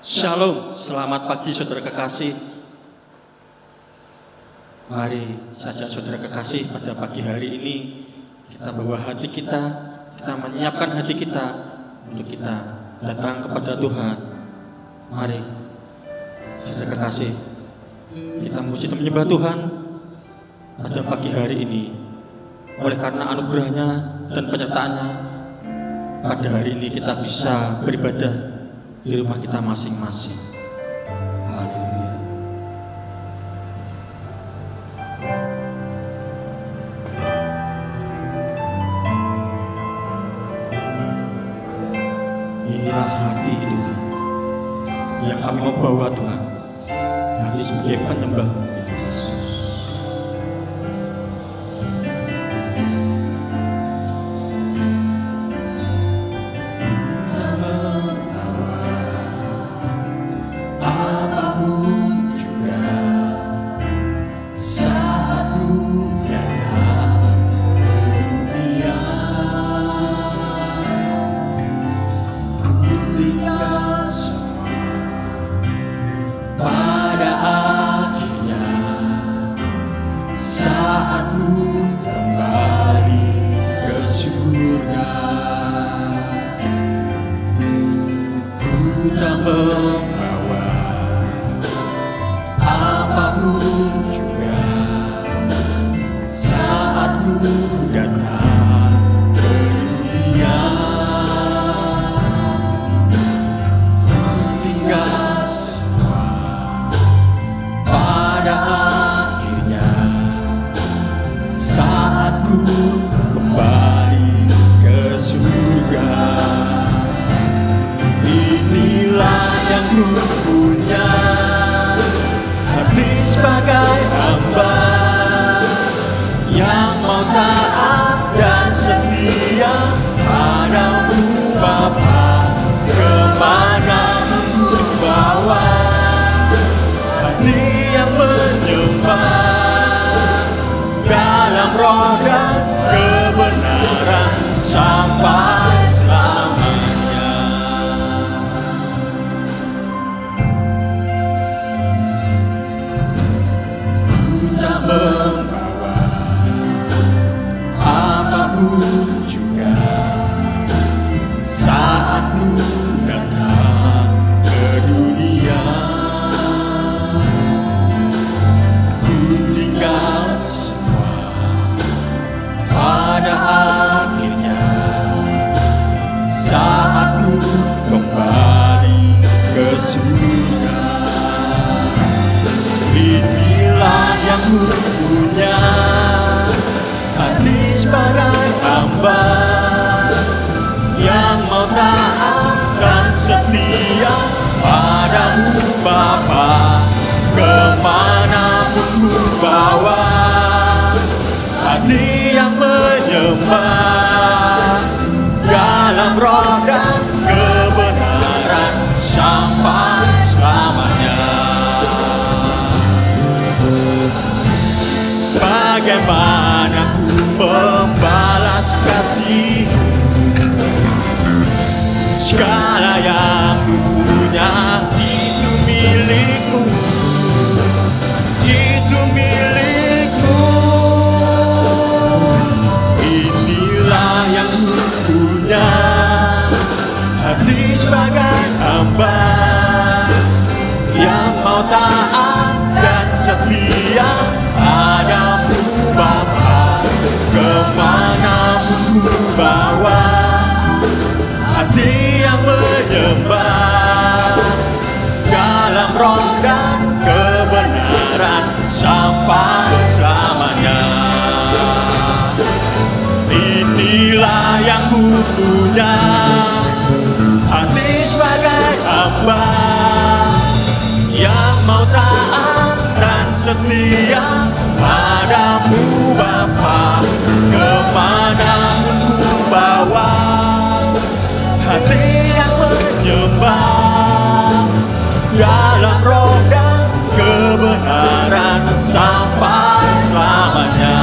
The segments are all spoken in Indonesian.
Shalom, selamat pagi saudara kekasih. Mari saja saudara kekasih, pada pagi hari ini kita bawa hati kita menyiapkan hati kita untuk kita datang kepada Tuhan. Mari saudara kekasih, kita mesti menyembah Tuhan pada pagi hari ini. Oleh karena anugerahnya dan penyertaannya, pada hari ini kita bisa beribadah di rumah kita masing-masing. Haleluya. Inilah hati Tuhan yang kami mau bawa Tuhan, hati sebagai penyembah. Bagaimana ku membalas kasih-Mu? Segala yang ku punya itu milik-Mu, itu milik-Mu. Inilah yang ku punya, hati sebagai hamba yang mau taat dan setia padamu Bapa. Kemanapun ku bawa, hati yang menyembah dalam roh dan kebenaran sampai selamanya. Inilah yang ku punya, hati sebagai hamba yang mau taat dan setia padamu Bapa. Kemanapun ku bawa, hati yang menyembah dalam roh dan kebenaran sampai selamanya.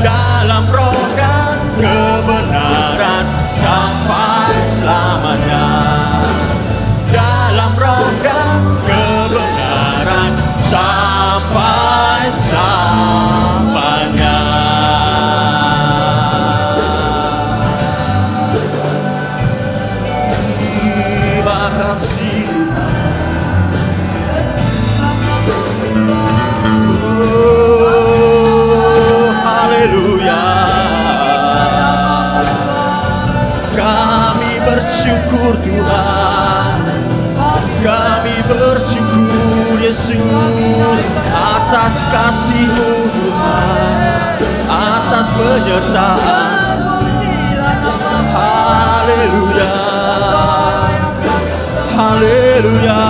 Dalam roh dan kebenaran sampai selamanya. Dalam bersyukur Tuhan, kami bersyukur Yesus atas kasih-Mu Tuhan, atas penyertaan. Haleluya, haleluya,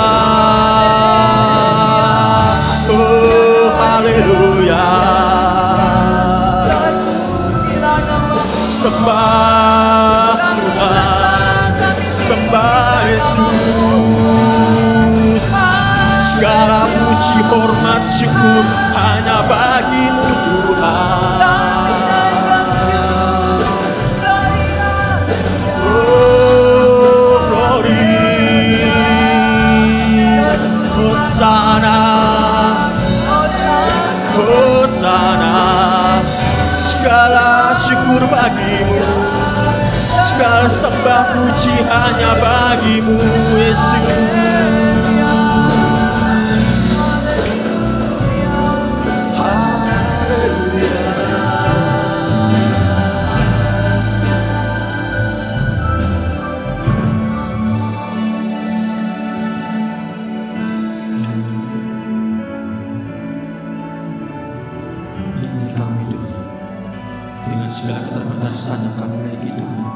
oh haleluya. Sembah Tuhan, sembah Yesus. Segala puji, hormat, syukur hanya bagi-Mu Tuhan. Oh glory, Hosana, Hosana. Segala syukur bagi-Mu, segala sembah puji hanya bagi-Mu Yesus. Segala keterbatasan yang kami miliki Tuhan,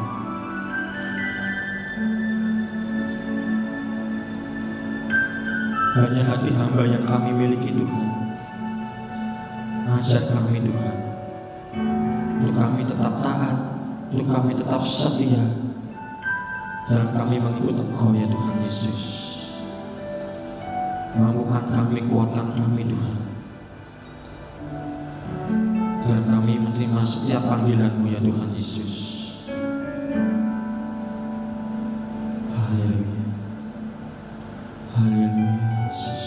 hanya hati hamba yang kami miliki Tuhan. Ajar kami Tuhan, untuk kami tetap taat, untuk kami tetap setia dalam kami mengikut Engkau ya Tuhan Yesus. Mampukan kami, kuatkan kami Tuhan, dan kami menerima setiap panggilan-Mu ya Tuhan Yesus. Haleluya, haleluya Yesus.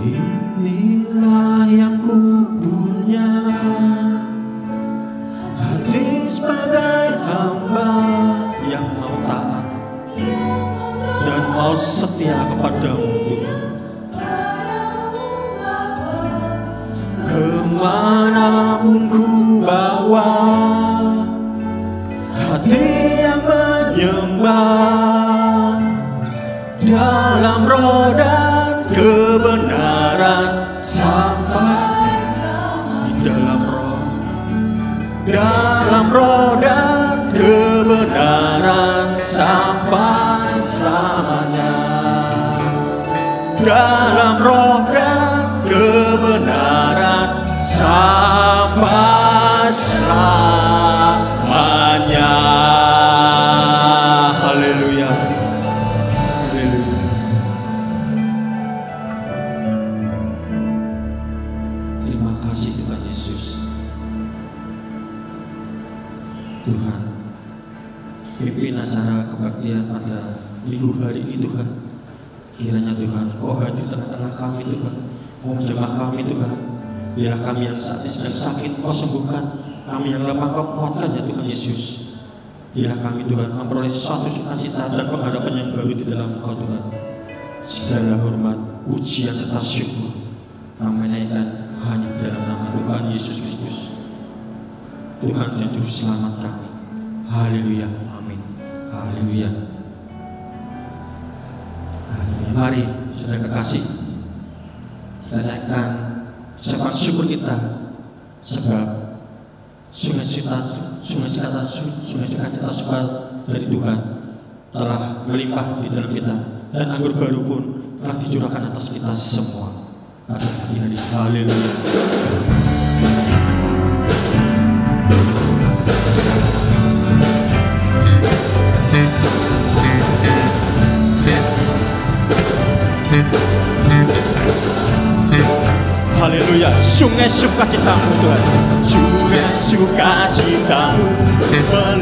Inilah yang ku punya, hati sebagai hamba yang mau taat dan mau setia kepada-Mu Tuhan. Kemanapun ku bawa, hati yang menyembah dalam roh dan kebenaran, sampai di dalam roh dan kebenaran sampai selamanya. Dalam roh dan kebenaran sampai selamanya. Haleluya, haleluya. Terima kasih Tuhan Yesus. Tuhan, pimpin acara kebaktian pada minggu hari ini Tuhan. Kiranya Tuhan, Kau hadir tengah-tengah kami Tuhan, menjamah kami Tuhan. Biarlah kami yang saat ini sedang sakit Kau sembuhkan, kami yang lemah Kau kuatkan ya Tuhan Yesus. Biarlah kami Tuhan memperoleh suatu sukacita dan pengharapan yang baru di dalam Kau Tuhan. Segala hormat, pujian serta syukur kami naikkan hanya di dalam nama Tuhan Yesus Kristus, Tuhan dan Juru Selamat kami. Haleluya, amin. Haleluya. Mari saudara kekasih, kita naikkan ucapan syukur kita, sebab sukacita dari Tuhan telah melimpah di dalam kita, dan anggur baru pun telah dicurahkan atas kita semua pada pagi hari. Haleluya. Haleluya, sungai sukacitamu Tuhan, sungai sukacitamu melimpah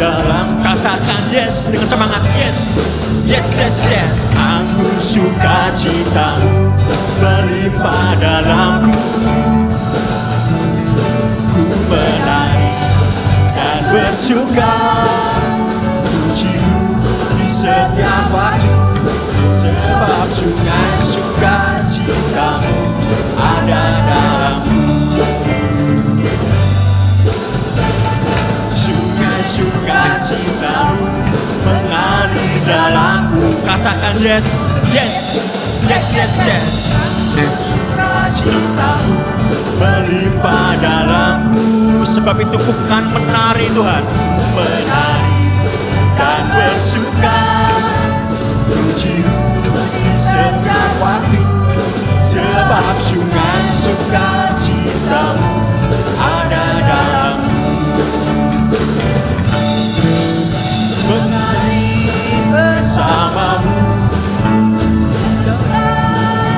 dalam, katakan yes dengan semangat, yes, yes, yes, yes. Anggur sukacitamu melimpah dalamku, ku menari dan bersuka, pujimu di setiap waktu, sebab sungai sukacitamu ada dalamku. Katakan yes, yes, yes, yes, yes. Sukacitamu melimpah dalamku. Sebab itu bukan menari Tuhan, menari dan bersuka, puji di setiap waktu. Sebab sungai sukacitamu ada dalamku. Mengalir bersamamu.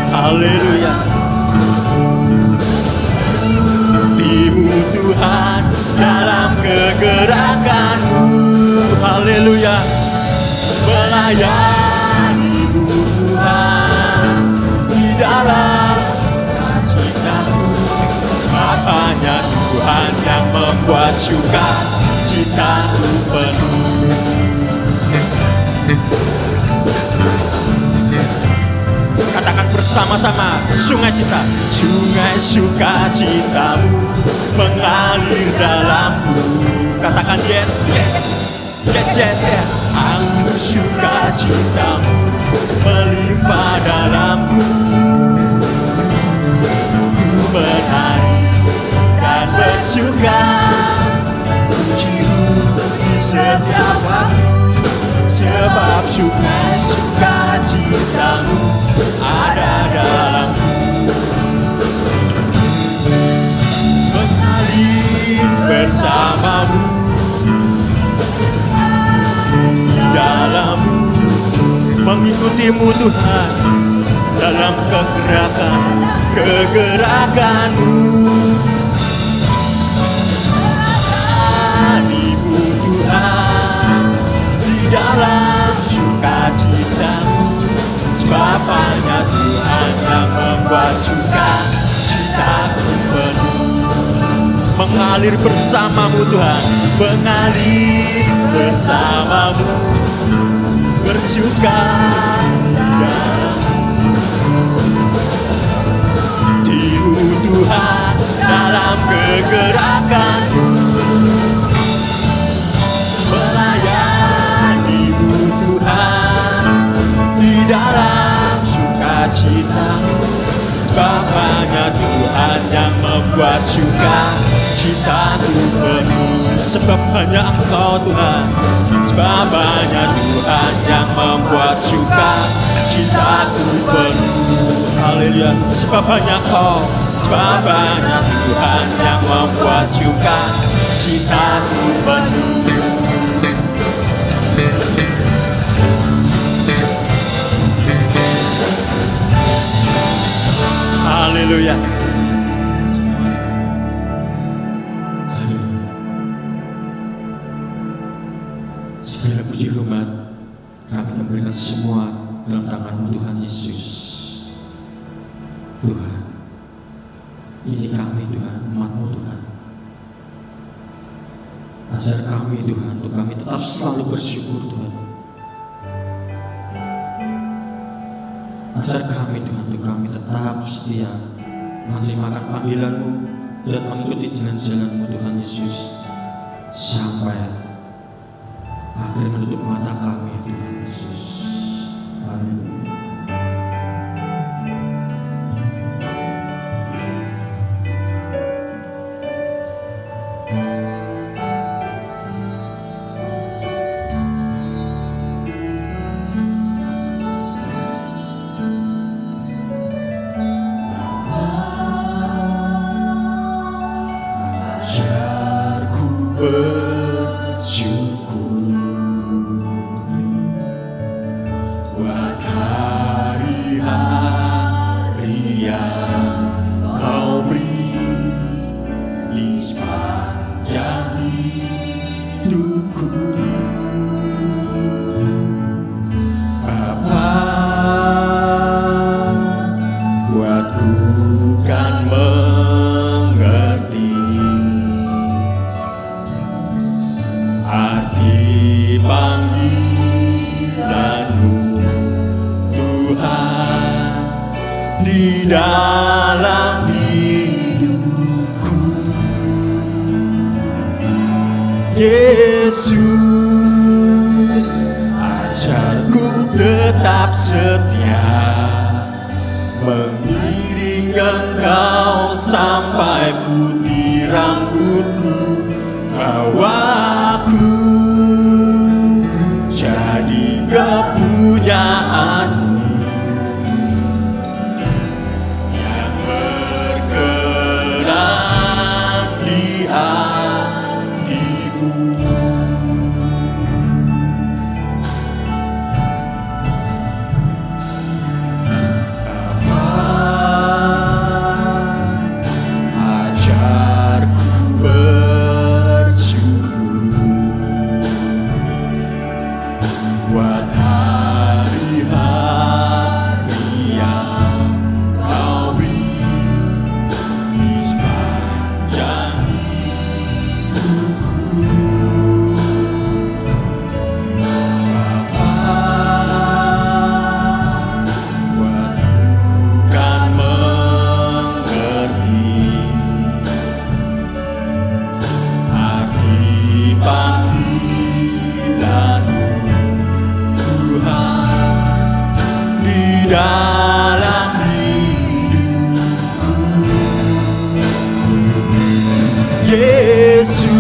Haleluya. Timu Tuhan dalam kegerakanmu. Haleluya. Melayanimu Tuhan di dalam cita-Mu. Sebab hanya Tuhan yang membuat sukacitaku penuh. Katakan bersama-sama, sungai cita. Sungai sukacitamu mengalir dalamku. Katakan yes, yes, yes, yes, yes. Anggur sukacitamu melimpah dalamku. Ku menari dan bersuka, puji-Mu di setiap waktu. Sebab sungai sukacitamu ada dalamku. Mengalir bersamamu di dalammu. Mengikutimu Tuhan dalam kegerakanmu. Mengalir Tuhan di dalam sukacitamu. Sebab hanya Tuhan yang membuat sukacitaku penuh. Mengalir bersamamu Tuhan, mengalir bersamamu, bersuka Timu Tuhan dalam kegerakanmu. Melayanimu Tuhan di dalam sukacitamu. Sebab hanya Tuhan yang membuat sukacitaku penuh. Sebab hanya Engkau Tuhan. Sebab hanya Tuhan yang membuat sukacitaku penuh. Haleluya. Sebab hanya Engkau. Sebab hanya Tuhan yang membuat sukacitaku penuh. Haleluya. Segala puji hormat kami memberikan semua dalam tangan-Mu Tuhan Yesus. Tuhan, ini kami Tuhan, umat-Mu Tuhan. Ajar kami Tuhan, untuk kami tetap selalu bersyukur Tuhan. Ajar kami Tuhan, untuk kami tetap setia menerima panggilan-Mu dan mengikuti jalan-jalan-Mu Tuhan Yesus sampai akhir menutup mata kami Tuhan Yesus. Amin. Dalam hidupku Yesus, ajarku tetap setia, mengiring Engkau sampai putih rambutku, bawaku jadi kepunyaanmu yang berkenan di hatimu. Ajarku bersyukur buat hari-hari yang Kau beri di sepanjang hidupku. Bapa, buatku kan mengerti arti panggilanmu Tuhan di dalam hidupku. Yesus,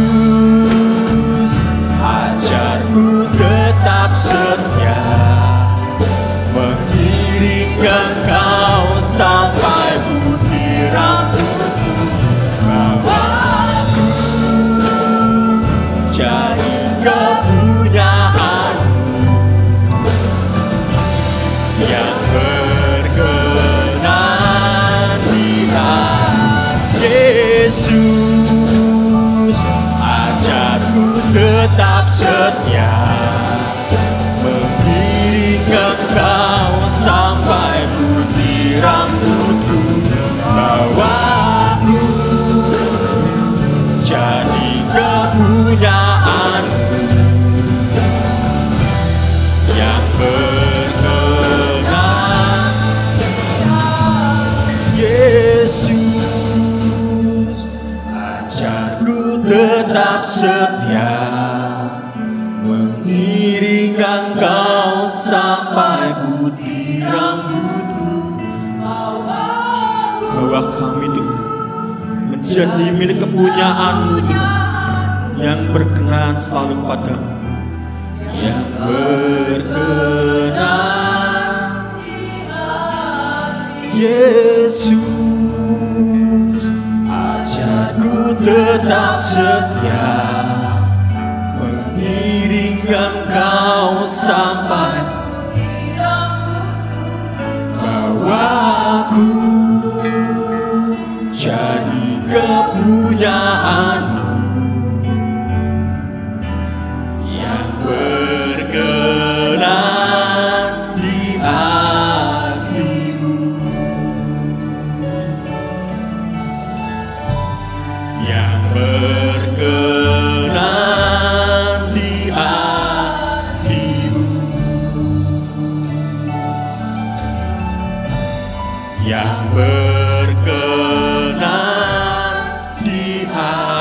ajarku tetap setia, mengiring Engkau sampai putih rambutku, bawaku jadi kepunyaanmu yang berkenan di hati. Yesus, ajarku tetap setia, mengiring Engkau sampai putih rambutku, bawaku jadi kepunyaanmu yang berkenan. Yesus, ajarku tetap setia, mengiring Engkau sampai putih rambutku, bawa kami Tuhan menjadi milik kepunyaan-Mu Tuhan, yang berkenan selalu padamu, yang berkenan. Yesus, ajarku tetap setia, mengiring Engkau sampai bawaku jadi kepunyaanmu yang berkenan di hatimu, yang berkenan di hatimu, yang berkenan di hatimu.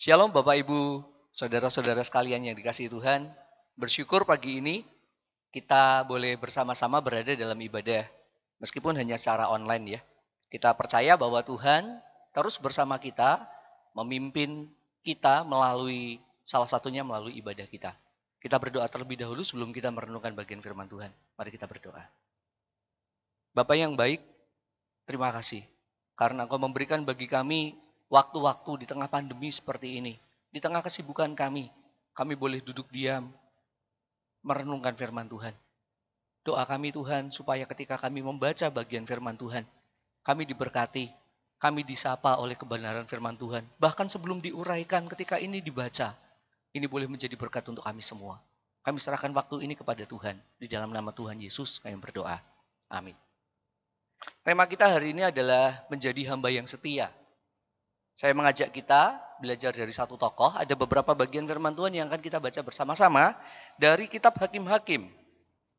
Shalom Bapak Ibu, saudara-saudara sekalian yang dikasihi Tuhan. Bersyukur pagi ini kita boleh bersama-sama berada dalam ibadah, meskipun hanya secara online ya. Kita percaya bahwa Tuhan terus bersama kita, memimpin kita melalui salah satunya melalui ibadah kita. Kita berdoa terlebih dahulu sebelum kita merenungkan bagian firman Tuhan. Mari kita berdoa. Bapak yang baik, terima kasih karena Engkau memberikan bagi kami waktu-waktu di tengah pandemi seperti ini. Di tengah kesibukan kami boleh duduk diam, merenungkan firman Tuhan. Doa kami Tuhan, supaya ketika kami membaca bagian firman Tuhan, kami diberkati, kami disapa oleh kebenaran firman Tuhan. Bahkan sebelum diuraikan ketika ini dibaca, ini boleh menjadi berkat untuk kami semua. Kami serahkan waktu ini kepada Tuhan. Di dalam nama Tuhan Yesus kami berdoa. Amin. Tema kita hari ini adalah menjadi hamba yang setia. Saya mengajak kita belajar dari satu tokoh. Ada beberapa bagian firman Tuhan yang akan kita baca bersama-sama dari kitab Hakim-Hakim.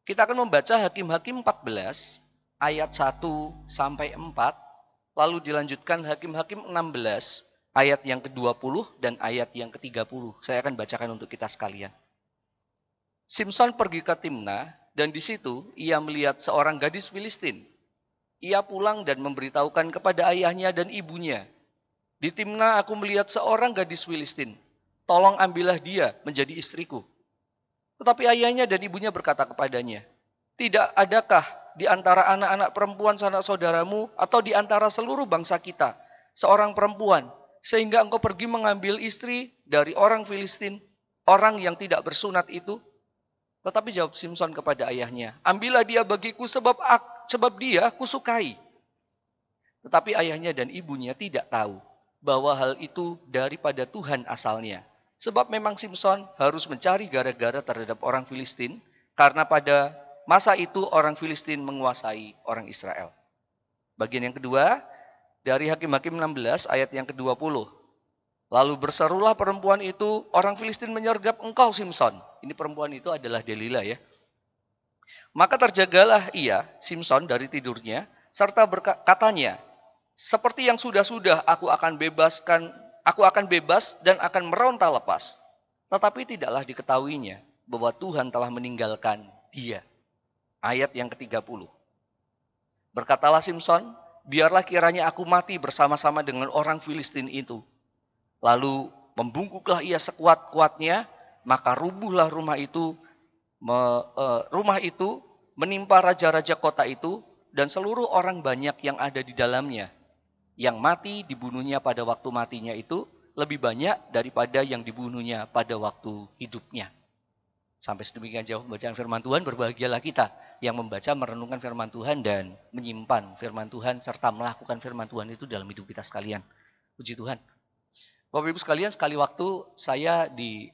Kita akan membaca Hakim-Hakim 14 ayat 1 sampai 4, lalu dilanjutkan Hakim-Hakim 16 ayat yang ke-20 dan ayat yang ke-30. Saya akan bacakan untuk kita sekalian. Simson pergi ke Timna dan di situ ia melihat seorang gadis Filistin. Ia pulang dan memberitahukan kepada ayahnya dan ibunya, "Di Timna aku melihat seorang gadis Filistin. Tolong ambillah dia menjadi istriku." Tetapi ayahnya dan ibunya berkata kepadanya, "Tidak adakah di antara anak-anak perempuan sanak saudaramu atau di antara seluruh bangsa kita seorang perempuan, sehingga engkau pergi mengambil istri dari orang Filistin, orang yang tidak bersunat itu?" Tetapi jawab Simson kepada ayahnya, "Ambillah dia bagiku sebab dia kusukai." Tetapi ayahnya dan ibunya tidak tahu bahwa hal itu daripada Tuhan asalnya. Sebab memang Simson harus mencari gara-gara terhadap orang Filistin, karena pada masa itu orang Filistin menguasai orang Israel. Bagian yang kedua, dari Hakim-Hakim 16 ayat yang ke-20. Lalu berserulah perempuan itu, "Orang Filistin menyergap engkau Simson." Ini perempuan itu adalah Delila ya. Maka terjagalah ia, Simson, dari tidurnya, serta katanya, "Seperti yang sudah-sudah aku akan bebas dan akan meronta lepas." Tetapi tidaklah diketahuinya bahwa Tuhan telah meninggalkan dia. Ayat yang ke-30. Berkatalah Simson, "Biarlah kiranya aku mati bersama-sama dengan orang Filistin itu." Lalu membungkuklah ia sekuat-kuatnya, maka rubuhlah rumah itu menimpa raja-raja kota itu dan seluruh orang banyak yang ada di dalamnya. Yang mati dibunuhnya pada waktu matinya itu lebih banyak daripada yang dibunuhnya pada waktu hidupnya. Sampai sedemikian jauh pembacaan firman Tuhan. Berbahagialah kita yang membaca, merenungkan firman Tuhan dan menyimpan firman Tuhan serta melakukan firman Tuhan itu dalam hidup kita sekalian. Puji Tuhan. Bapak Ibu sekalian, sekali waktu saya di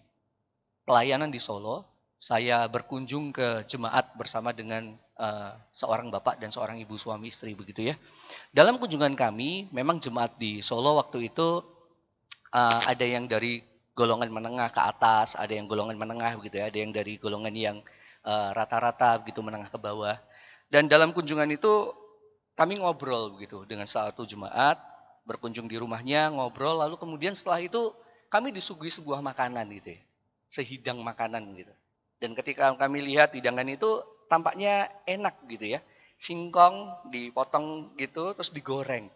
pelayanan di Solo, saya berkunjung ke jemaat bersama dengan seorang bapak dan seorang ibu suami istri begitu ya. Dalam kunjungan kami, memang jemaat di Solo waktu itu ada yang dari golongan menengah ke atas, ada yang golongan menengah begitu ya, ada yang dari golongan yang rata-rata begitu menengah ke bawah. Dan dalam kunjungan itu kami ngobrol begitu dengan satu jemaat, berkunjung di rumahnya, ngobrol, lalu kemudian setelah itu kami disuguhi sebuah makanan gitu ya, sehidang makanan gitu. Dan ketika kami lihat hidangan itu tampaknya enak gitu ya, singkong dipotong gitu terus digoreng.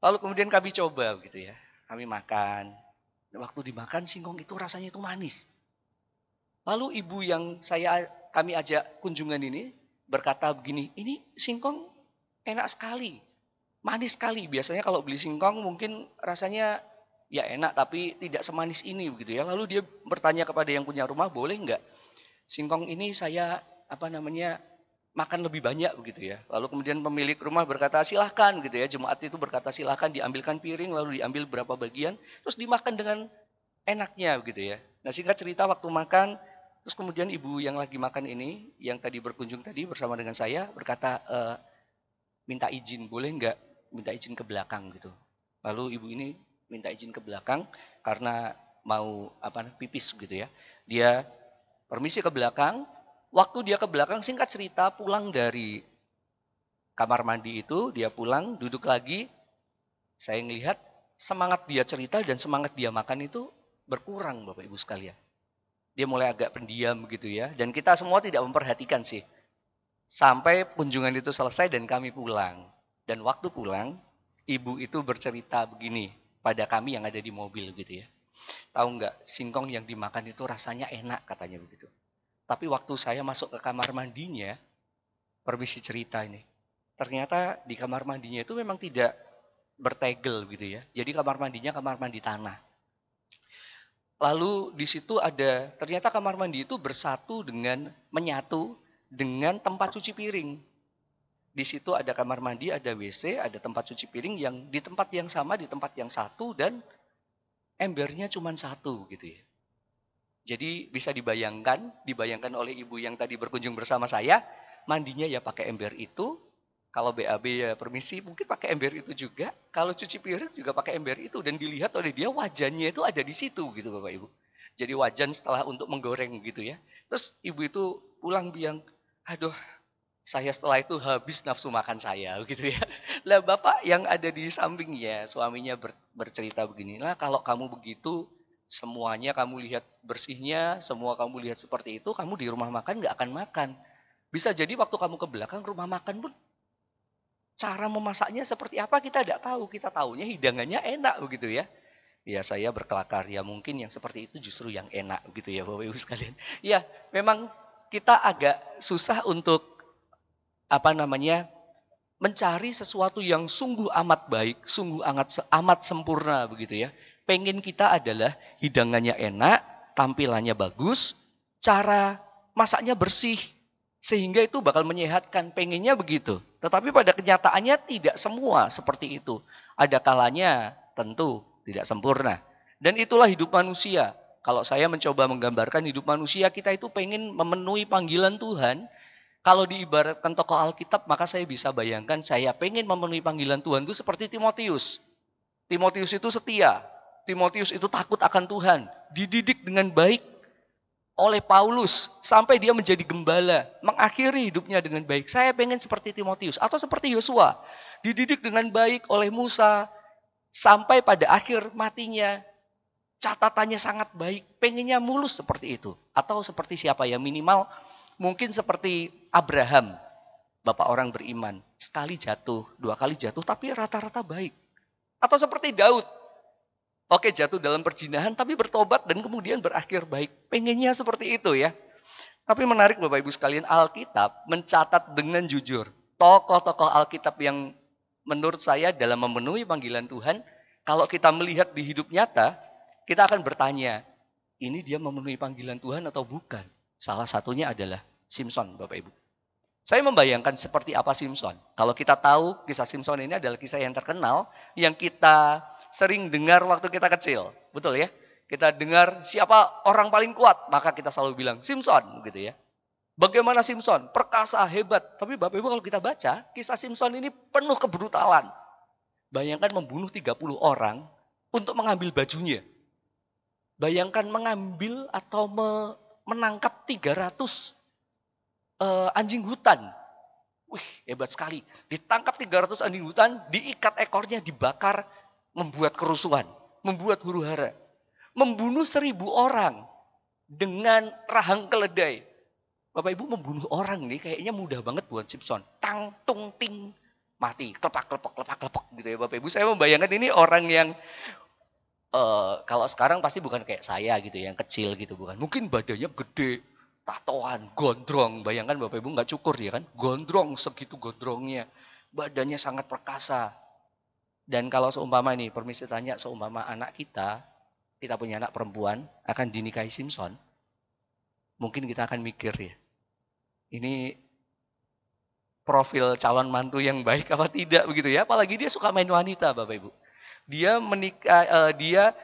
Lalu kemudian kami coba gitu ya, kami makan. Waktu dimakan singkong itu rasanya itu manis. Lalu ibu yang kami ajak kunjungan ini berkata begini, "Ini singkong enak sekali. Manis sekali." Biasanya kalau beli singkong mungkin rasanya ya enak tapi tidak semanis ini begitu ya. Lalu dia bertanya kepada yang punya rumah, "Boleh enggak singkong ini saya makan lebih banyak begitu ya?" Lalu kemudian pemilik rumah berkata, "Silahkan," gitu ya. Jemaat itu berkata, "Silahkan," diambilkan piring lalu diambil berapa bagian terus dimakan dengan enaknya begitu ya. Nah, singkat cerita waktu makan terus kemudian ibu yang lagi makan ini yang tadi berkunjung tadi bersama dengan saya berkata, "Minta izin, boleh enggak minta izin ke belakang gitu." Lalu ibu ini minta izin ke belakang karena mau pipis gitu ya. Dia permisi ke belakang. Waktu dia ke belakang, singkat cerita pulang dari kamar mandi itu, dia pulang duduk lagi. Saya ngelihat semangat dia cerita dan semangat dia makan itu berkurang Bapak Ibu sekalian. Dia mulai agak pendiam gitu ya. Dan kita semua tidak memperhatikan sih. Sampai kunjungan itu selesai dan kami pulang. Dan waktu pulang, ibu itu bercerita begini pada kami yang ada di mobil gitu ya. Tahu nggak, singkong yang dimakan itu rasanya enak katanya begitu. Tapi waktu saya masuk ke kamar mandinya, permisi cerita ini, ternyata di kamar mandinya itu memang tidak bertegel gitu ya. Jadi kamar mandinya kamar mandi tanah. Lalu di situ ternyata kamar mandi itu menyatu dengan tempat cuci piring. Di situ ada kamar mandi, ada WC, ada tempat cuci piring yang di tempat yang sama, di tempat yang satu dan embernya cuma satu gitu ya. Jadi bisa dibayangkan oleh ibu yang tadi berkunjung bersama saya, mandinya ya pakai ember itu, kalau BAB ya permisi mungkin pakai ember itu juga, kalau cuci piring juga pakai ember itu dan dilihat oleh dia wajannya itu ada di situ gitu Bapak Ibu. Jadi wajan setelah untuk menggoreng gitu ya. Terus ibu itu pulang bilang, Aduh, saya setelah itu habis nafsu makan saya, gitu ya. Lah bapak yang ada di sampingnya, suaminya bercerita begini, lah kalau kamu begitu, semuanya kamu lihat bersihnya, semua kamu lihat seperti itu, kamu di rumah makan nggak akan makan. Bisa jadi waktu kamu ke belakang rumah makan pun, cara memasaknya seperti apa kita tidak tahu. Kita tahunya hidangannya enak begitu ya. Ya saya berkelakar, ya mungkin yang seperti itu justru yang enak gitu ya Bapak Ibu sekalian. Ya memang kita agak susah untuk mencari sesuatu yang sungguh amat baik, sungguh amat sempurna begitu ya. Pengen kita adalah hidangannya enak, tampilannya bagus, cara masaknya bersih, sehingga itu bakal menyehatkan, pengennya begitu. Tetapi pada kenyataannya tidak semua seperti itu. Ada kalanya tentu tidak sempurna. Dan itulah hidup manusia. Kalau saya mencoba menggambarkan hidup manusia, kita itu pengen memenuhi panggilan Tuhan. Kalau diibaratkan tokoh Alkitab, maka saya bisa bayangkan saya pengen memenuhi panggilan Tuhan itu seperti Timotius. Timotius itu setia. Timotius itu takut akan Tuhan. Dididik dengan baik oleh Paulus sampai dia menjadi gembala. Mengakhiri hidupnya dengan baik. Saya pengen seperti Timotius atau seperti Yosua. Dididik dengan baik oleh Musa. Sampai pada akhir matinya, catatannya sangat baik, pengennya mulus seperti itu. Atau seperti siapa ya, minimal mungkin seperti Abraham, bapak orang beriman. Sekali jatuh, 2 kali jatuh, tapi rata-rata baik. Atau seperti Daud, oke jatuh dalam perzinahan, tapi bertobat dan kemudian berakhir baik. Pengennya seperti itu ya. Tapi menarik Bapak Ibu sekalian, Alkitab mencatat dengan jujur. Tokoh-tokoh Alkitab yang menurut saya dalam memenuhi panggilan Tuhan, kalau kita melihat di hidup nyata, kita akan bertanya, ini dia memenuhi panggilan Tuhan atau bukan? Salah satunya adalah Simson, Bapak Ibu. Saya membayangkan seperti apa Simson. Kalau kita tahu kisah Simson ini adalah kisah yang terkenal, yang kita sering dengar waktu kita kecil. Betul ya? Kita dengar siapa orang paling kuat, maka kita selalu bilang Simson, gitu ya. Bagaimana Simson? Perkasa, hebat. Tapi Bapak Ibu kalau kita baca, kisah Simson ini penuh kebrutalan. Bayangkan membunuh 30 orang untuk mengambil bajunya. Bayangkan mengambil atau menangkap 300 anjing hutan. Wih, hebat sekali. Ditangkap 300 anjing hutan, diikat ekornya, dibakar, membuat kerusuhan, membuat huru-hara. Membunuh 1000 orang dengan rahang keledai. Bapak Ibu membunuh orang nih kayaknya mudah banget buat Simson. Tang, tung, ting, mati. Klepak, gitu ya Bapak Ibu. Saya membayangkan ini orang yang kalau sekarang pasti bukan kayak saya gitu yang kecil gitu. Bukan. Mungkin badannya gede, tatoan, gondrong. Bayangkan Bapak Ibu nggak cukur dia kan. Gondrong, segitu gondrongnya. Badannya sangat perkasa. Dan kalau seumpama nih, permisi tanya, seumpama anak kita punya anak perempuan, akan dinikahi Simson. Mungkin kita akan mikir ya, ini profil calon mantu yang baik apa tidak begitu ya. Apalagi dia suka main wanita Bapak Ibu. Dia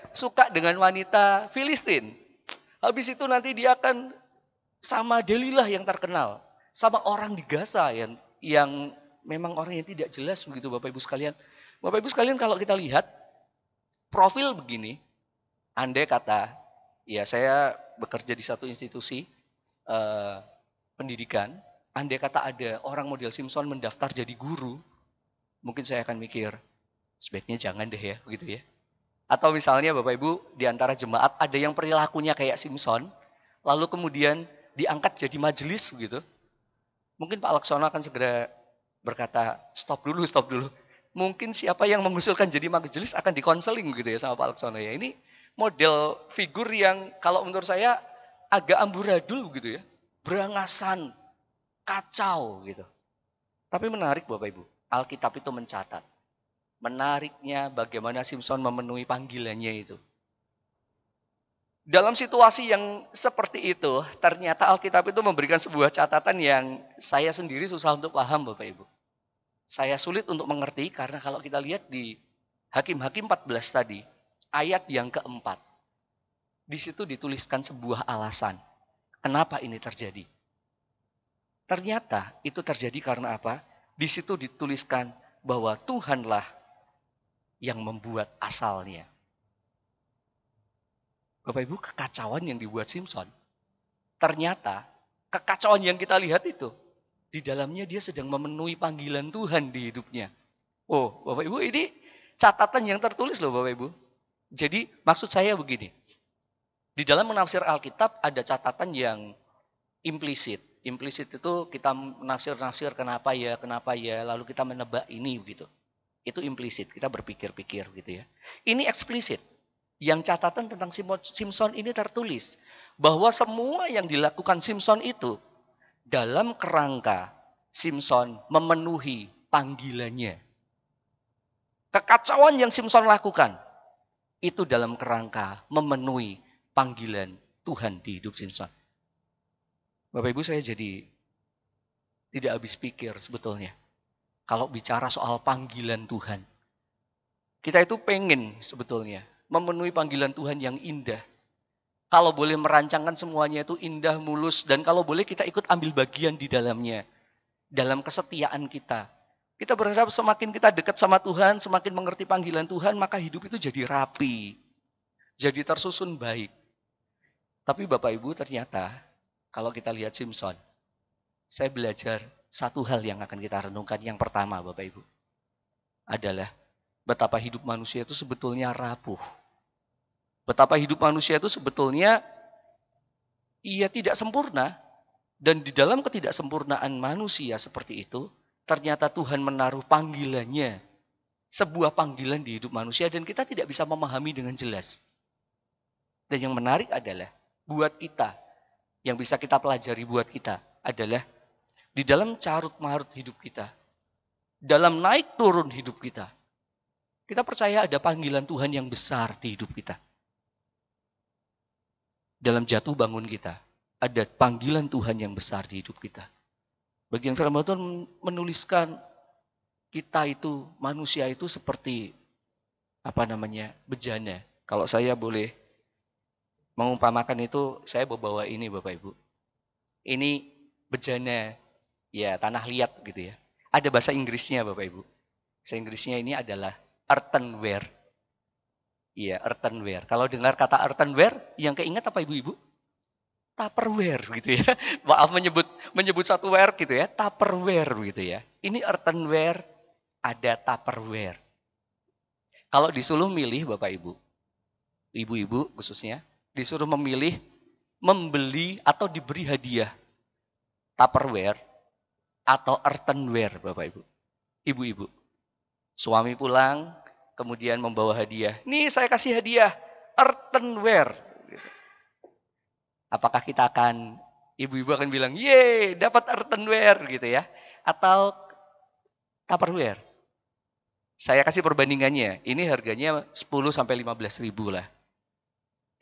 suka dengan wanita Filistin. Habis itu nanti dia akan sama Delilah yang terkenal. Sama orang di Gaza yang memang orang yang tidak jelas begitu Bapak Ibu sekalian. Bapak Ibu sekalian kalau kita lihat profil begini, andai kata, ya saya bekerja di satu institusi pendidikan, andai kata ada orang model Simson mendaftar jadi guru, mungkin saya akan mikir, sebaiknya jangan deh ya, begitu ya. Atau misalnya Bapak Ibu, di antara jemaat ada yang perilakunya kayak Simson, lalu kemudian diangkat jadi majelis begitu. Mungkin Pak Laksono akan segera berkata, stop dulu. Mungkin siapa yang mengusulkan jadi majelis akan dikonseling gitu ya sama Pak Laksono ya. Ini model figur yang kalau menurut saya agak amburadul gitu ya. Berangasan, kacau gitu. Tapi menarik Bapak Ibu, Alkitab itu mencatat. Menariknya bagaimana Simson memenuhi panggilannya itu. Dalam situasi yang seperti itu, ternyata Alkitab itu memberikan sebuah catatan yang saya sendiri susah untuk paham Bapak Ibu. Saya sulit untuk mengerti karena kalau kita lihat di Hakim-Hakim 14 tadi, ayat yang keempat. Di situ dituliskan sebuah alasan. Kenapa ini terjadi? Ternyata itu terjadi karena apa? Di situ dituliskan bahwa Tuhanlah yang membuat asalnya. Bapak Ibu, kekacauan yang dibuat Simson. Ternyata kekacauan yang kita lihat itu Di dalamnya dia sedang memenuhi panggilan Tuhan di hidupnya. Oh, Bapak Ibu, ini catatan yang tertulis loh Bapak Ibu. Jadi maksud saya begini. Di dalam menafsir Alkitab ada catatan yang implisit. Implisit itu kita menafsir kenapa ya, lalu kita menebak ini begitu. Itu implisit, kita berpikir-pikir gitu ya. Ini eksplisit. Yang catatan tentang Simson ini tertulis bahwa semua yang dilakukan Simson itu dalam kerangka Simson memenuhi panggilannya. Kekacauan yang Simson lakukan itu dalam kerangka memenuhi panggilan Tuhan di hidup Simson. Bapak Ibu, saya jadi tidak habis pikir sebetulnya. Kalau bicara soal panggilan Tuhan. Kita itu pengen sebetulnya memenuhi panggilan Tuhan yang indah. Kalau boleh merancangkan semuanya itu indah, mulus. Dan kalau boleh kita ikut ambil bagian di dalamnya. Dalam kesetiaan kita. Kita berharap semakin kita dekat sama Tuhan, semakin mengerti panggilan Tuhan, maka hidup itu jadi rapi. Jadi tersusun baik. Tapi Bapak Ibu ternyata, kalau kita lihat Simson, saya belajar satu hal yang akan kita renungkan. Yang pertama Bapak Ibu, adalah betapa hidup manusia itu sebetulnya rapuh. Betapa hidup manusia itu sebetulnya ia tidak sempurna. Dan di dalam ketidaksempurnaan manusia seperti itu, ternyata Tuhan menaruh panggilannya. Sebuah panggilan di hidup manusia dan kita tidak bisa memahami dengan jelas. Dan yang menarik adalah, buat kita, yang bisa kita pelajari buat kita adalah, di dalam carut-marut hidup kita, dalam naik turun hidup kita, kita percaya ada panggilan Tuhan yang besar di hidup kita. Dalam jatuh bangun kita, ada panggilan Tuhan yang besar di hidup kita. Bagian firman Tuhan menuliskan kita itu, manusia itu seperti bejana. Kalau saya boleh mengumpamakan itu, saya bawa ini Bapak Ibu. Ini bejana, ya tanah liat gitu ya. Ada bahasa Inggrisnya Bapak Ibu. Bahasa Inggrisnya ini adalah earthenware. Iya, earthenware. Kalau dengar kata earthenware, yang keinget apa Ibu-Ibu? Tupperware gitu ya. Maaf menyebut satu ware gitu ya, Tupperware gitu ya. Ini earthenware, ada Tupperware. Kalau disuruh milih Bapak Ibu, Ibu-Ibu khususnya, disuruh memilih, membeli atau diberi hadiah Tupperware atau earthenware Bapak Ibu. Ibu-Ibu, suami pulang, kemudian membawa hadiah. Nih saya kasih hadiah, earthenware. Apakah kita akan, ibu-ibu akan bilang, yeay dapat earthenware gitu ya. Atau Tupperware. Saya kasih perbandingannya, ini harganya 10-15 ribu lah.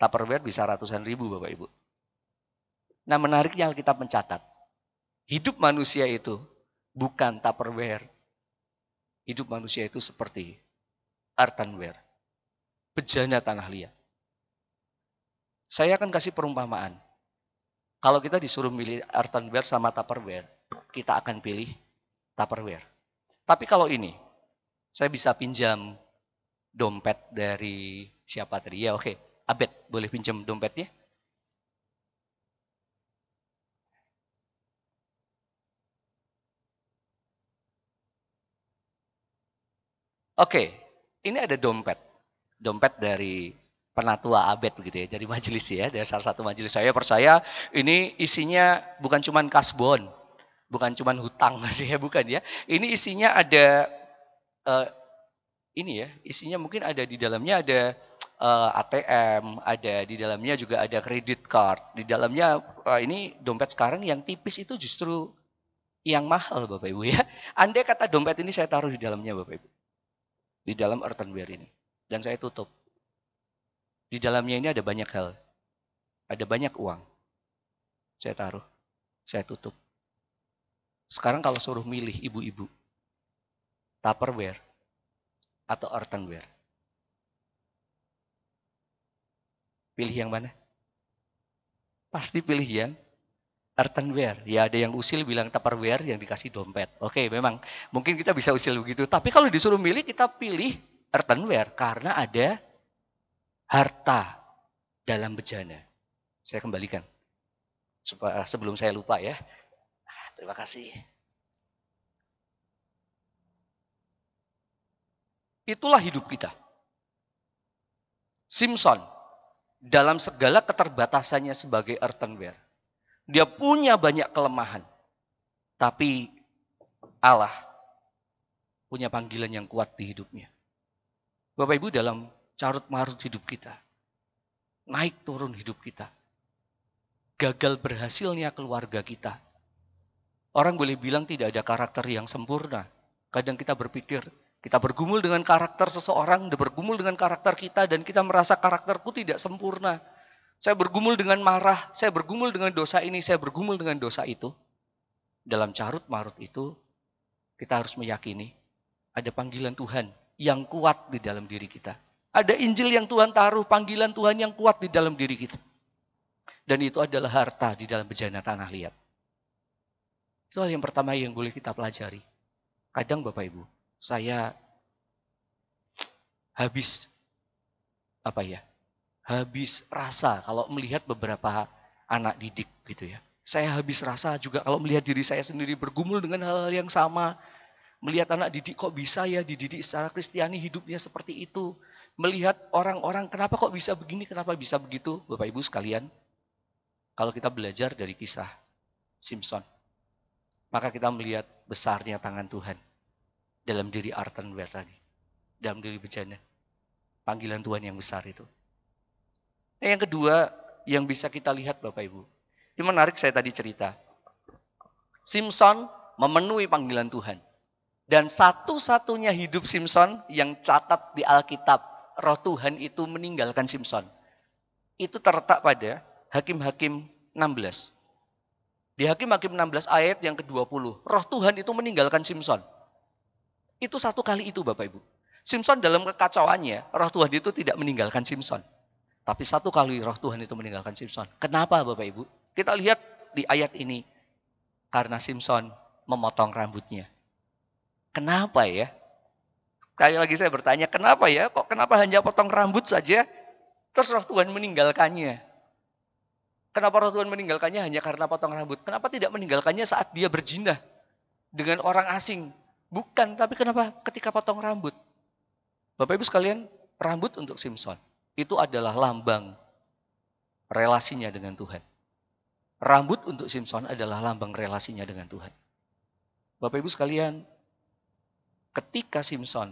Tupperware bisa ratusan ribu Bapak Ibu. Nah menariknya Alkitab mencatat, hidup manusia itu bukan Tupperware. Hidup manusia itu seperti earthenware. Bejana tanah liat. Saya akan kasih perumpamaan. Kalau kita disuruh milih earthenware sama Tupperware, kita akan pilih Tupperware. Tapi kalau ini, saya bisa pinjam dompet dari siapa tadi? Ya oke, Abed boleh pinjam dompetnya? Oke, ini ada dompet. Dompet dari penatua Abed begitu ya, dari majelis ya, dari salah satu majelis. Saya percaya ini isinya bukan cuma kasbon, bukan cuma hutang ya, bukan ya. Ini isinya ada ini ya, isinya mungkin ada di dalamnya ada ATM, ada di dalamnya juga ada credit card. Di dalamnya ini dompet sekarang yang tipis itu justru yang mahal Bapak Ibu ya. Andai kata dompet ini saya taruh di dalamnya Bapak Ibu. Di dalam earthenware ini. Dan saya tutup. Di dalamnya ini ada banyak hal. Ada banyak uang. Saya taruh. Saya tutup. Sekarang kalau suruh milih ibu-ibu. Tupperware. Atau earthenware. Pilih yang mana? Pasti pilih yang earthenware. Ya ada yang usil bilang Tupperware yang dikasih dompet. Oke memang. Mungkin kita bisa usil begitu. Tapi kalau disuruh milih kita pilih earthenware. Karena ada harta dalam bejana. Saya kembalikan. Sebelum saya lupa ya. Terima kasih. Itulah hidup kita. Simpson, dalam segala keterbatasannya sebagai earthenware, dia punya banyak kelemahan. Tapi Allah punya panggilan yang kuat di hidupnya. Bapak Ibu, dalam carut marut hidup kita, naik turun hidup kita, gagal berhasilnya keluarga kita. Orang boleh bilang tidak ada karakter yang sempurna. Kadang kita berpikir, kita bergumul dengan karakter seseorang, bergumul dengan karakter kita, dan kita merasa karakterku tidak sempurna. Saya bergumul dengan marah, saya bergumul dengan dosa ini, saya bergumul dengan dosa itu. Dalam carut marut itu, kita harus meyakini ada panggilan Tuhan yang kuat di dalam diri kita. Ada Injil yang Tuhan taruh, panggilan Tuhan yang kuat di dalam diri kita. Dan itu adalah harta di dalam bejana tanah liat. Itu hal yang pertama yang boleh kita pelajari. Kadang Bapak Ibu, saya habis rasa kalau melihat beberapa anak didik gitu ya. Saya habis rasa juga kalau melihat diri saya sendiri bergumul dengan hal-hal yang sama. Melihat anak didik kok bisa ya dididik secara Kristiani hidupnya seperti itu. Melihat orang-orang kenapa kok bisa begini, kenapa bisa begitu. Bapak Ibu sekalian, kalau kita belajar dari kisah Simpson, maka kita melihat besarnya tangan Tuhan dalam diri earthenware tadi. Dalam diri bejana. Panggilan Tuhan yang besar itu. Nah, yang kedua yang bisa kita lihat Bapak Ibu. Ini menarik, saya tadi cerita. Simpson memenuhi panggilan Tuhan. Dan satu-satunya hidup Simpson yang catat di Alkitab, roh Tuhan itu meninggalkan Simpson. Itu terletak pada Hakim-Hakim 16. Di Hakim-Hakim 16 ayat yang ke-20, roh Tuhan itu meninggalkan Simpson. Itu satu kali itu Bapak Ibu. Simpson dalam kekacauannya, roh Tuhan itu tidak meninggalkan Simpson. Tapi satu kali roh Tuhan itu meninggalkan Simpson. Kenapa Bapak Ibu? Kita lihat di ayat ini. Karena Simpson memotong rambutnya. Kenapa ya? Sekali lagi saya bertanya, kenapa ya? Kok kenapa hanya potong rambut saja? Terus roh Tuhan meninggalkannya. Kenapa roh Tuhan meninggalkannya hanya karena potong rambut? Kenapa tidak meninggalkannya saat dia berzina dengan orang asing? Bukan, tapi kenapa ketika potong rambut? Bapak Ibu sekalian, rambut untuk Simpson itu adalah lambang relasinya dengan Tuhan. Rambut untuk Simpson adalah lambang relasinya dengan Tuhan. Bapak Ibu sekalian, ketika Simpson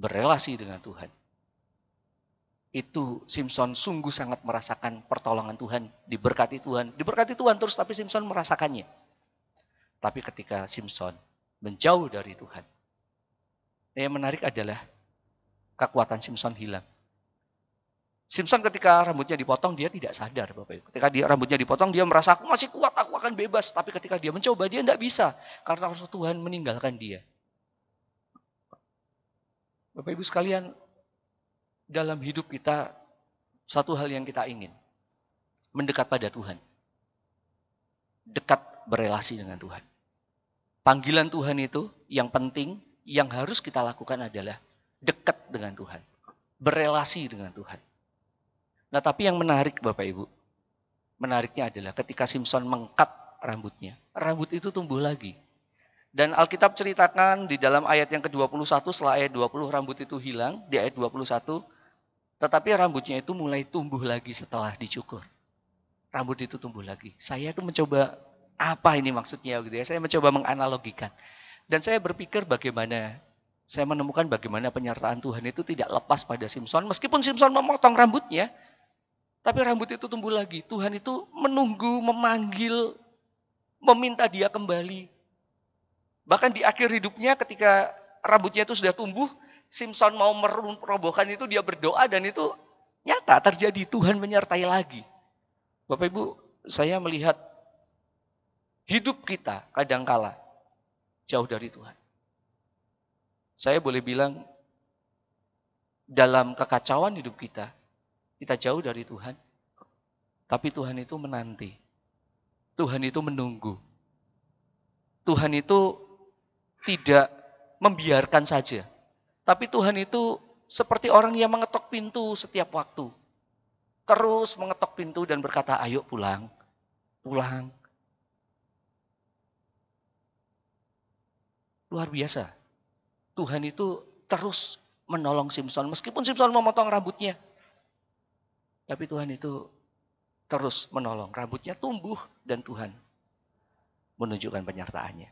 berelasi dengan Tuhan, itu Simpson sungguh sangat merasakan pertolongan Tuhan, diberkati Tuhan terus, tapi Simpson merasakannya. Tapi ketika Simpson menjauh dari Tuhan, yang menarik adalah kekuatan Simpson hilang. Simpson ketika rambutnya dipotong, dia tidak sadar Bapak Ibu. Ketika rambutnya dipotong, dia merasa aku masih kuat, aku akan bebas. Tapi ketika dia mencoba, dia tidak bisa. Karena roh Tuhan meninggalkan dia. Bapak Ibu sekalian, dalam hidup kita, satu hal yang kita ingin, mendekat pada Tuhan. Dekat berelasi dengan Tuhan. Panggilan Tuhan itu yang penting, yang harus kita lakukan adalah dekat dengan Tuhan. Berelasi dengan Tuhan. Nah, tapi yang menarik Bapak Ibu, menariknya adalah ketika Simpson mengkat rambutnya, rambut itu tumbuh lagi. Dan Alkitab ceritakan di dalam ayat yang ke-21, setelah ayat 20 rambut itu hilang, di ayat 21, tetapi rambutnya itu mulai tumbuh lagi setelah dicukur. Rambut itu tumbuh lagi. Saya itu mencoba, apa ini maksudnya gitu ya, saya mencoba menganalogikan. Dan saya berpikir bagaimana, saya menemukan bagaimana penyertaan Tuhan itu tidak lepas pada Simpson, meskipun Simpson memotong rambutnya, tapi rambut itu tumbuh lagi. Tuhan itu menunggu, memanggil, meminta dia kembali. Bahkan di akhir hidupnya ketika rambutnya itu sudah tumbuh, Simpson mau merobohkan itu, dia berdoa dan itu nyata terjadi. Tuhan menyertai lagi. Bapak Ibu, saya melihat hidup kita kadangkala jauh dari Tuhan. Saya boleh bilang dalam kekacauan hidup kita jauh dari Tuhan, tapi Tuhan itu menanti. Tuhan itu menunggu. Tuhan itu tidak membiarkan saja. Tapi Tuhan itu seperti orang yang mengetok pintu setiap waktu. Terus mengetok pintu dan berkata, ayo pulang, pulang. Luar biasa. Tuhan itu terus menolong Simson. Meskipun Simson memotong rambutnya. Tapi Tuhan itu terus menolong. Rambutnya tumbuh dan Tuhan menunjukkan penyertaannya.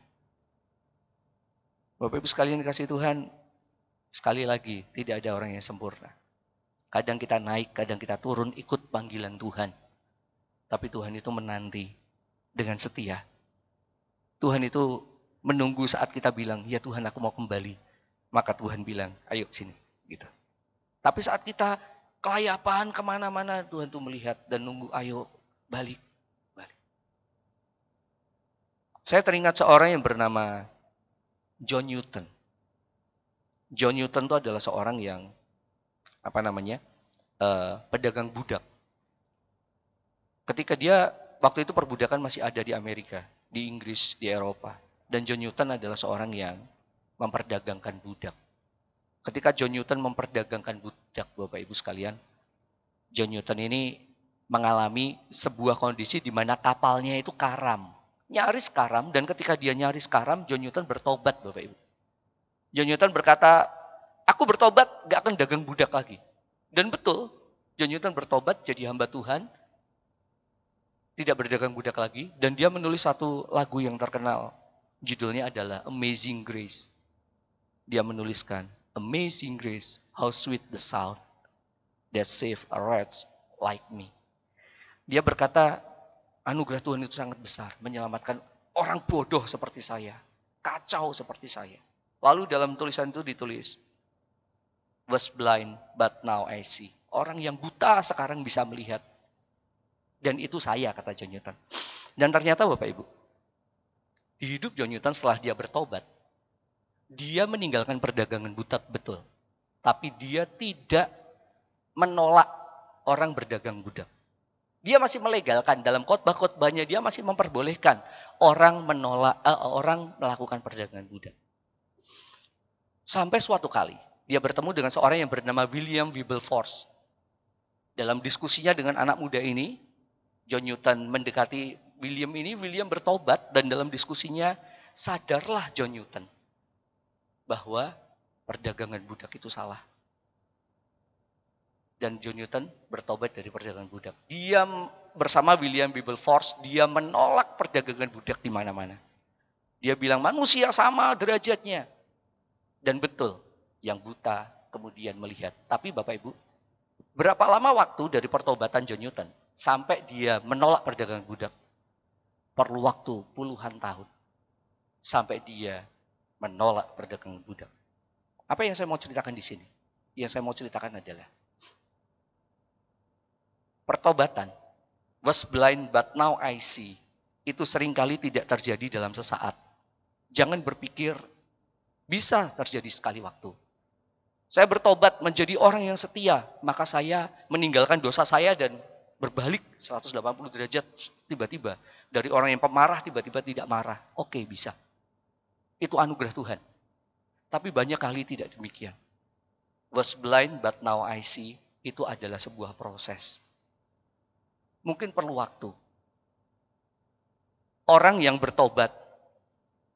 Bapak Ibu sekalian dikasih Tuhan, sekali lagi tidak ada orang yang sempurna. Kadang kita naik, kadang kita turun ikut panggilan Tuhan. Tapi Tuhan itu menanti dengan setia. Tuhan itu menunggu saat kita bilang, ya Tuhan aku mau kembali. Maka Tuhan bilang, ayo sini. Gitu. Tapi saat kita kelayapan kemana-mana, Tuhan tuh melihat dan nunggu, ayo balik. Saya teringat seorang yang bernama John Newton. John Newton itu adalah seorang yang pedagang budak. Ketika dia waktu itu perbudakan masih ada di Amerika, di Inggris, di Eropa, dan John Newton adalah seorang yang memperdagangkan budak. Ketika John Newton memperdagangkan budak, Bapak Ibu sekalian, John Newton ini mengalami sebuah kondisi di mana kapalnya itu karam. Nyaris karam, dan ketika dia nyaris karam, John Newton bertobat, Bapak Ibu. John Newton berkata, aku bertobat, gak akan dagang budak lagi. Dan betul, John Newton bertobat jadi hamba Tuhan, tidak berdagang budak lagi, dan dia menulis satu lagu yang terkenal. Judulnya adalah Amazing Grace. Dia menuliskan, Amazing Grace, how sweet the sound that saved a wretch like me. Dia berkata, anugerah Tuhan itu sangat besar, menyelamatkan orang bodoh seperti saya, kacau seperti saya. Lalu dalam tulisan itu ditulis, was blind but now I see. Orang yang buta sekarang bisa melihat. Dan itu saya, kata John Newton. Dan ternyata Bapak Ibu, di hidup John Newton setelah dia bertobat, dia meninggalkan perdagangan budak betul. Tapi dia tidak menolak orang berdagang budak. Dia masih melegalkan, dalam khotbah-khotbahnya dia masih memperbolehkan orang melakukan perdagangan budak. Sampai suatu kali dia bertemu dengan seorang yang bernama William Wilberforce. Dalam diskusinya dengan anak muda ini, John Newton mendekati William ini, William bertobat, dan dalam diskusinya sadarlah John Newton bahwa perdagangan budak itu salah. Dan John Newton bertobat dari perdagangan budak. Dia bersama William Wilberforce, dia menolak perdagangan budak di mana-mana. Dia bilang manusia sama derajatnya. Dan betul, yang buta kemudian melihat. Tapi Bapak Ibu, berapa lama waktu dari pertobatan John Newton sampai dia menolak perdagangan budak? Perlu waktu puluhan tahun sampai dia menolak perdagangan budak. Apa yang saya mau ceritakan di sini? Yang saya mau ceritakan adalah pertobatan, was blind but now I see, itu seringkali tidak terjadi dalam sesaat. Jangan berpikir bisa terjadi sekali waktu. Saya bertobat menjadi orang yang setia, maka saya meninggalkan dosa saya dan berbalik 180 derajat tiba-tiba. Dari orang yang pemarah tiba-tiba tidak marah. Oke, bisa. Itu anugerah Tuhan. Tapi banyak kali tidak demikian. Was blind but now I see, itu adalah sebuah proses. Mungkin perlu waktu. Orang yang bertobat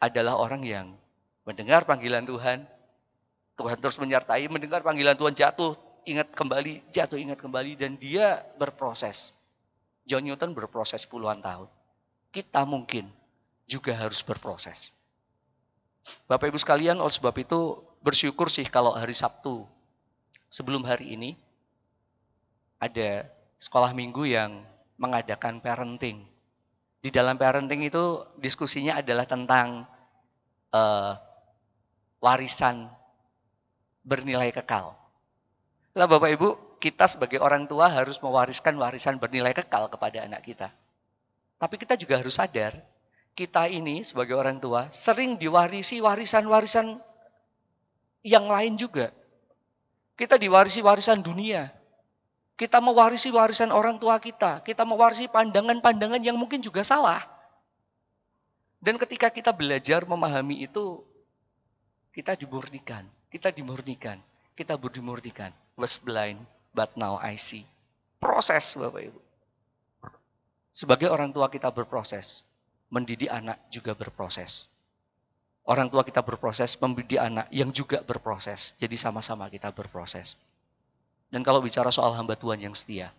adalah orang yang mendengar panggilan Tuhan. Tuhan terus menyertai, mendengar panggilan Tuhan, jatuh, ingat kembali, dan dia berproses. John Newton berproses puluhan tahun. Kita mungkin juga harus berproses. Bapak Ibu sekalian, oleh sebab itu bersyukur sih kalau hari Sabtu sebelum hari ini ada sekolah minggu yang mengadakan parenting. Di dalam parenting itu diskusinya adalah tentang warisan bernilai kekal. Nah Bapak Ibu, kita sebagai orang tua harus mewariskan warisan bernilai kekal kepada anak kita. Tapi kita juga harus sadar, kita ini sebagai orang tua sering diwarisi warisan-warisan yang lain juga. Kita diwarisi warisan dunia. Kita mewarisi warisan orang tua kita. Kita mewarisi pandangan-pandangan yang mungkin juga salah. Dan ketika kita belajar memahami itu, kita dimurnikan. Kita dimurnikan. Was blind, but now I see. Proses, Bapak Ibu. Sebagai orang tua kita berproses. Mendidik anak juga berproses. Orang tua kita berproses, mendidik anak yang juga berproses. Jadi sama-sama kita berproses. Dan kalau bicara soal hamba Tuhan yang setia,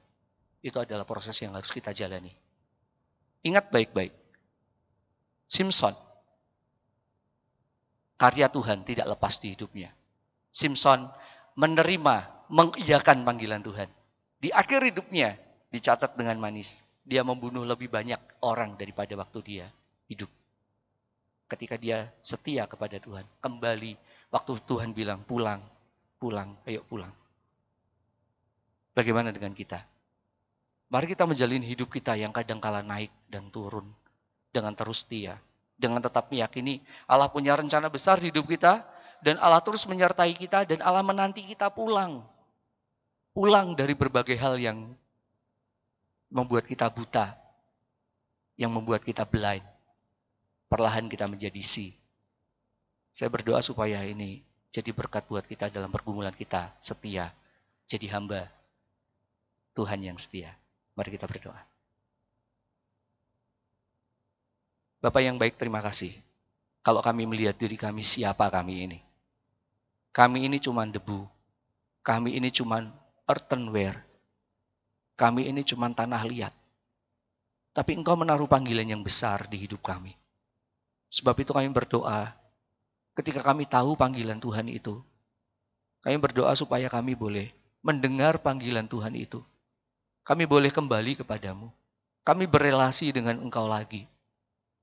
itu adalah proses yang harus kita jalani. Ingat baik-baik, Simson, karya Tuhan tidak lepas di hidupnya. Simson menerima, mengiyakan panggilan Tuhan. Di akhir hidupnya dicatat dengan manis. Dia membunuh lebih banyak orang daripada waktu dia hidup. Ketika dia setia kepada Tuhan, kembali waktu Tuhan bilang pulang, pulang, ayo pulang. Bagaimana dengan kita? Mari kita menjalin hidup kita yang kadang-kala naik dan turun dengan terus setia, dengan tetap meyakini Allah punya rencana besar di hidup kita dan Allah terus menyertai kita dan Allah menanti kita pulang. Pulang dari berbagai hal yang membuat kita buta, yang membuat kita blind. Perlahan kita menjadi si. Saya berdoa supaya ini jadi berkat buat kita dalam pergumulan kita, setia, jadi hamba Tuhan yang setia. Mari kita berdoa. Bapak yang baik, terima kasih. Kalau kami melihat diri kami, siapa kami ini? Kami ini cuma debu. Kami ini cuma earthenware. Kami ini cuma tanah liat. Tapi Engkau menaruh panggilan yang besar di hidup kami. Sebab itu kami berdoa, ketika kami tahu panggilan Tuhan itu, kami berdoa supaya kami boleh mendengar panggilan Tuhan itu. Kami boleh kembali kepadamu. Kami berelasi dengan Engkau lagi.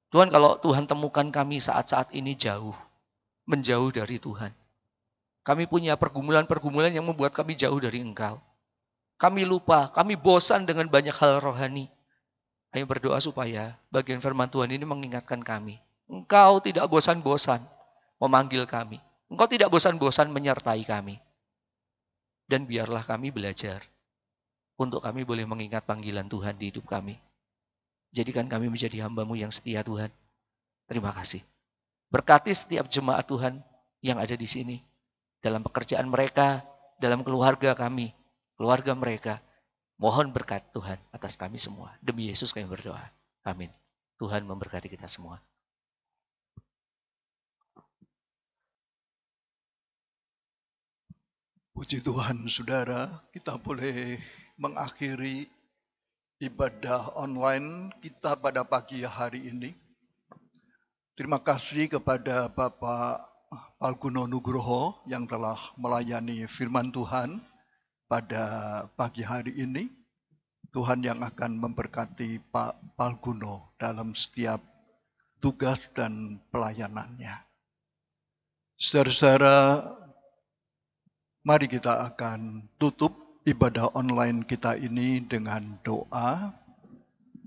Tuhan, kalau Tuhan temukan kami saat-saat ini jauh, menjauh dari Tuhan. Kami punya pergumulan-pergumulan yang membuat kami jauh dari Engkau. Kami lupa, kami bosan dengan banyak hal rohani. Kami berdoa supaya bagian firman Tuhan ini mengingatkan kami. Engkau tidak bosan-bosan memanggil kami. Engkau tidak bosan-bosan menyertai kami. Dan biarlah kami belajar untuk kami boleh mengingat panggilan Tuhan di hidup kami. Jadikan kami menjadi hamba-Mu yang setia, Tuhan. Terima kasih. Berkati setiap jemaat Tuhan yang ada di sini. Dalam pekerjaan mereka, dalam keluarga kami, keluarga mereka. Mohon berkat Tuhan atas kami semua. Demi Yesus kami berdoa. Amin. Tuhan memberkati kita semua. Puji Tuhan, saudara, kita boleh mengakhiri ibadah online kita pada pagi hari ini. Terima kasih kepada Bapak Palguno Nugroho yang telah melayani firman Tuhan pada pagi hari ini. Tuhan yang akan memberkati Pak Palguno dalam setiap tugas dan pelayanannya. Saudara-saudara, mari kita akan tutup ibadah online kita ini dengan doa.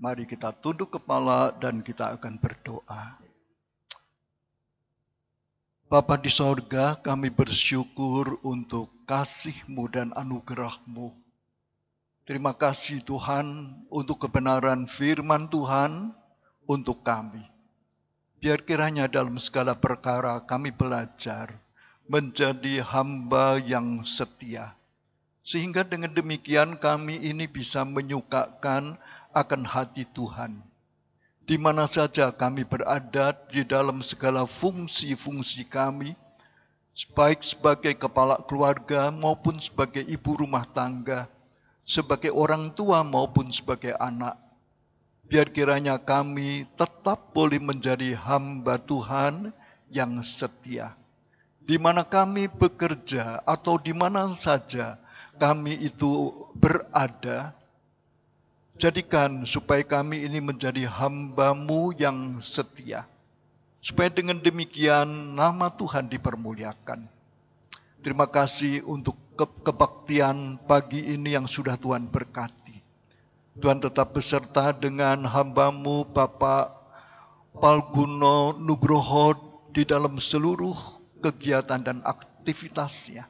Mari kita tunduk kepala dan kita akan berdoa. Bapa di sorga, kami bersyukur untuk kasih-Mu dan anugerah-Mu. Terima kasih Tuhan untuk kebenaran firman Tuhan untuk kami. Biar kiranya dalam segala perkara kami belajar menjadi hamba yang setia. Sehingga dengan demikian kami ini bisa menyukakan akan hati Tuhan. Di mana saja kami berada di dalam segala fungsi-fungsi kami, baik sebagai kepala keluarga maupun sebagai ibu rumah tangga, sebagai orang tua maupun sebagai anak. Biar kiranya kami tetap boleh menjadi hamba Tuhan yang setia. Di mana kami bekerja atau di mana saja kami itu berada, jadikan supaya kami ini menjadi hamba-Mu yang setia. Supaya dengan demikian nama Tuhan dipermuliakan. Terima kasih untuk kebaktian pagi ini yang sudah Tuhan berkati. Tuhan tetap beserta dengan hamba-Mu Bapak Palguno Nugroho di dalam seluruh kegiatan dan aktivitasnya.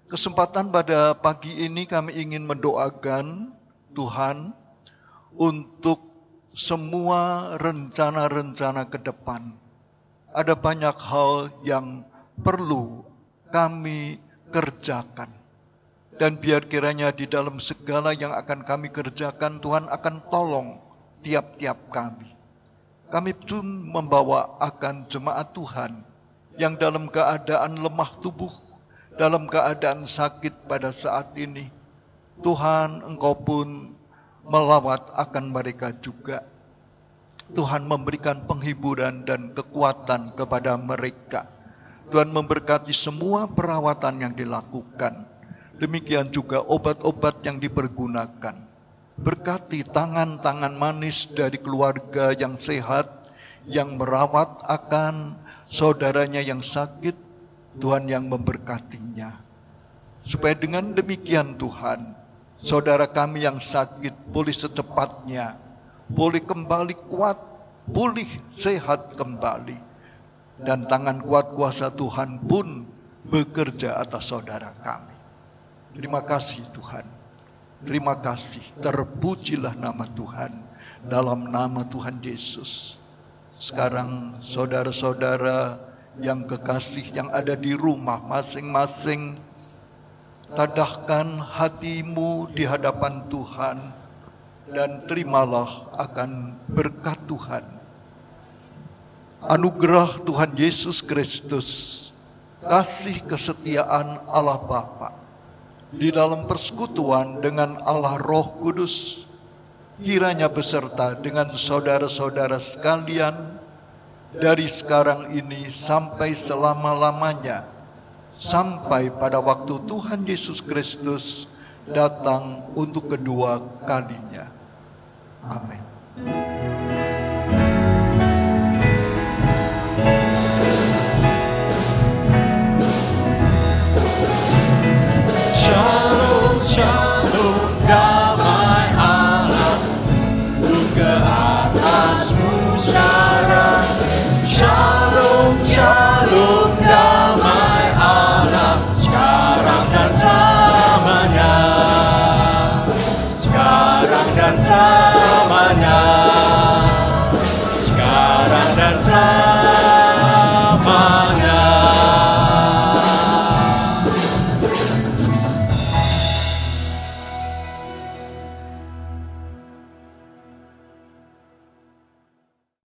Kesempatan pada pagi ini kami ingin mendoakan Tuhan untuk semua rencana-rencana ke depan. Ada banyak hal yang perlu kami kerjakan. Dan biar kiranya di dalam segala yang akan kami kerjakan, Tuhan akan tolong tiap-tiap kami. kami pun membawa akan jemaat Tuhan yang dalam keadaan lemah tubuh, dalam keadaan sakit pada saat ini. Tuhan, Engkau pun melawat akan mereka juga. Tuhan memberikan penghiburan dan kekuatan kepada mereka. Tuhan memberkati semua perawatan yang dilakukan. Demikian juga obat-obat yang dipergunakan. Berkati tangan-tangan manis dari keluarga yang sehat, yang merawat akan saudaranya yang sakit, Tuhan yang memberkatinya. Supaya dengan demikian Tuhan, saudara kami yang sakit pulih secepatnya, pulih kembali kuat, pulih sehat kembali. Dan tangan kuat kuasa Tuhan pun bekerja atas saudara kami. Terima kasih Tuhan. Terima kasih, terpujilah nama Tuhan, dalam nama Tuhan Yesus. Sekarang saudara-saudara yang kekasih yang ada di rumah masing-masing, tadahkan hatimu di hadapan Tuhan dan terimalah akan berkat Tuhan. Anugerah Tuhan Yesus Kristus, kasih kesetiaan Allah Bapa, di dalam persekutuan dengan Allah Roh Kudus, kiranya beserta dengan saudara-saudara sekalian, dari sekarang ini sampai selama-lamanya, sampai pada waktu Tuhan Yesus Kristus datang untuk kedua kalinya. Amin. Shalom, shalom, damai Allah turun ke atasmu sekarang. Shalom, shalom, damai Allah sekarang dan selamanya. Sekarang dan selamanya.